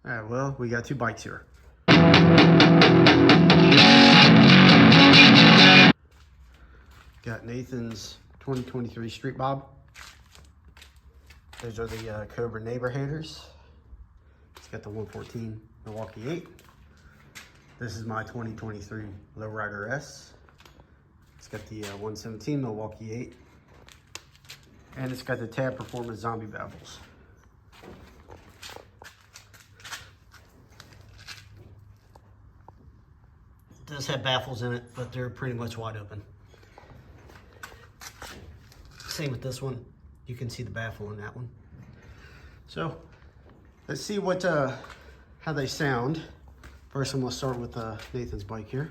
All right, well, we got two bikes here. Got Nathan's 2023 StreetBob. Those are the Cobra neighbor haters. It's got the 114 Milwaukee 8. This is my 2023 LowRider S. It's got the 117 Milwaukee 8. And it's got the Tab Performance Zombie baffles. It does have baffles in it, but they're pretty much wide open. Same with this one. You can see the baffle in that one. So let's see what how they sound. First, I'm gonna start with Nathan's bike here.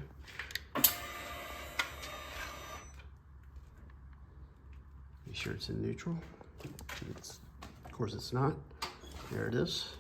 Make sure it's in neutral. Of course, it's not. There it is.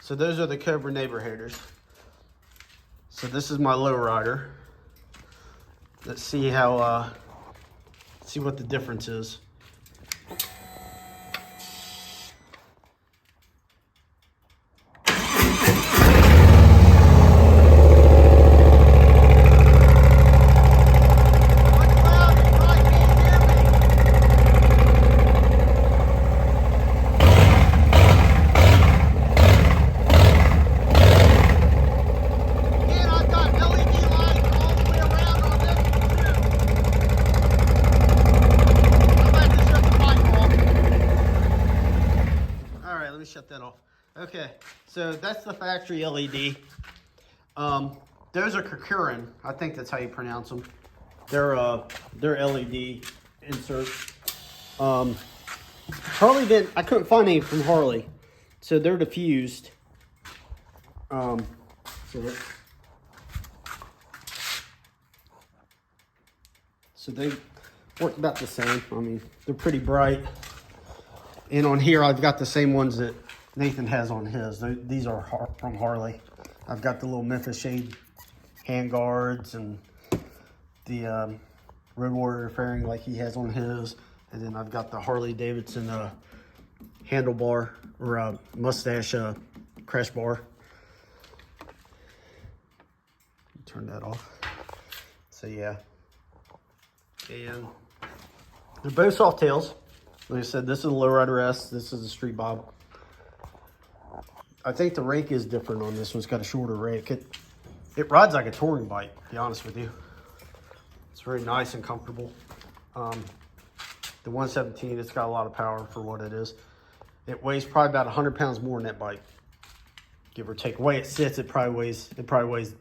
So those are the Cobra neighbor haters. So this is my LowRider. Let's see how, see what the difference is. Shut that off. Okay, so that's the factory LED. Those are Kikurin. I think that's how you pronounce them. They're LED inserts. Harley didn't. I couldn't find any from Harley, so they're diffused. So they work about the same. I mean, they're pretty bright. And on here, I've got the same ones that Nathan has on his. These are from Harley. I've got the little Memphis Shade hand guards and the Road Warrior fairing like he has on his. And then I've got the Harley Davidson handlebar or mustache crash bar. Turn that off. So yeah. And they're both Softails. Like I said, this is a LowRider S. This is a StreetBob. I think the rake is different on this one. It's got a shorter rake. It rides like a touring bike, to be honest with you. It's very nice and comfortable. The 117, it's got a lot of power for what it is. It weighs probably about 100 pounds more than that bike, give or take. The way it sits, it probably weighs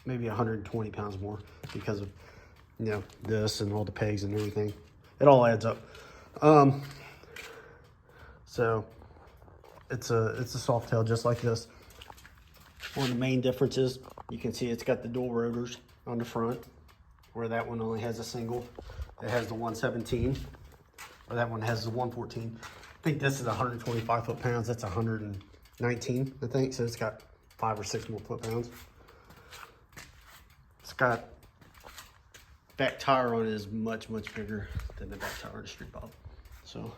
maybe 120 pounds more because of, you know, this and all the pegs and everything. It all adds up. So it's a Softail just like this. One of the main differences, you can see it's got the dual rotors on the front, where that one only has a single. It has the 117, or that one has the 114. I think this is 125 foot-pounds. That's 119, I think. So it's got 5 or 6 more foot-pounds. It's got back tire on it is much bigger than the back tire on the StreetBob. So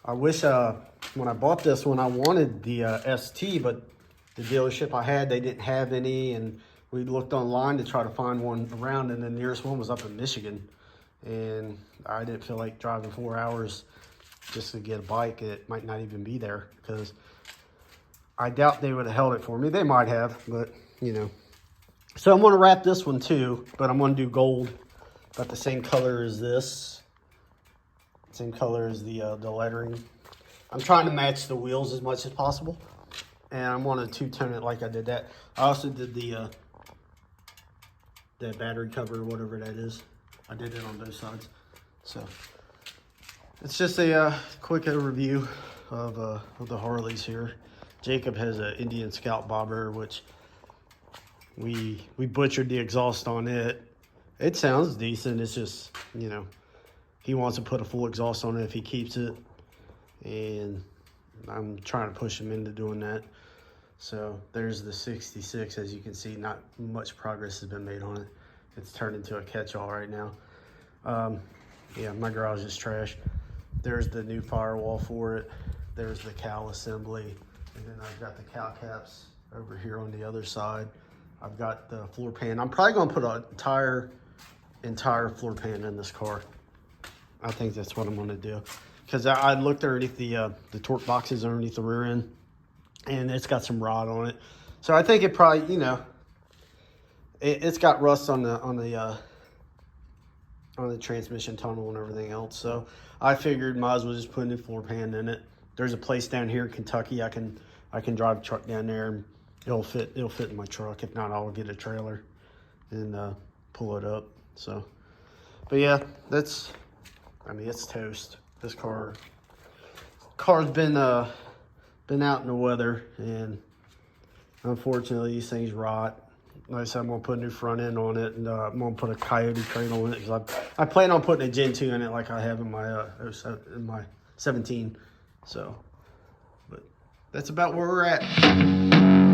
I wish when I bought this one, I wanted the ST, but the dealership I had, they didn't have any, and we looked online to try to find one around, and the nearest one was up in Michigan, and I didn't feel like driving 4 hours just to get a bike. It might not even be there, because I doubt they would have held it for me. They might have, but you know. So I'm going to wrap this one too, but I'm going to do gold, about the same color as this, same color as the lettering. I'm trying to match the wheels as much as possible, and I'm going to two-tone it like I did that. I also did the battery cover or whatever that is. I did it on both sides. So it's just a quick review of the Harleys here. Jacob has an Indian Scout bobber, which we butchered the exhaust on it. It sounds decent. It's just, you know, he wants to put a full exhaust on it if he keeps it, and I'm trying to push him into doing that. So there's the 66. As you can see, not much progress has been made on it. It's turned into a catch-all right now. Yeah, my garage is trash. There's the new firewall for it. There's the cowl assembly. And then I've got the cowl caps over here on the other side. I've got the floor pan. I'm probably going to put an entire floor pan in this car. I think that's what I'm going to do. Because I looked underneath the torque boxes underneath the rear end, and it's got some rot on it. So I think it probably, you know, it's got rust on the transmission tunnel and everything else. So I figured might as well just put a new floor pan in it. There's a place down here in Kentucky I can drive a truck down there, and it'll fit in my truck. If not, I'll get a trailer and pull it up. So, but yeah, I mean, it's toast. This car's been out in the weather, and unfortunately these things rot. Like I said, I'm gonna put a new front end on it, and I'm gonna put a Coyote crate on it, because I plan on putting a Gen 2 in it like I have in my 17. So, but that's about where we're at.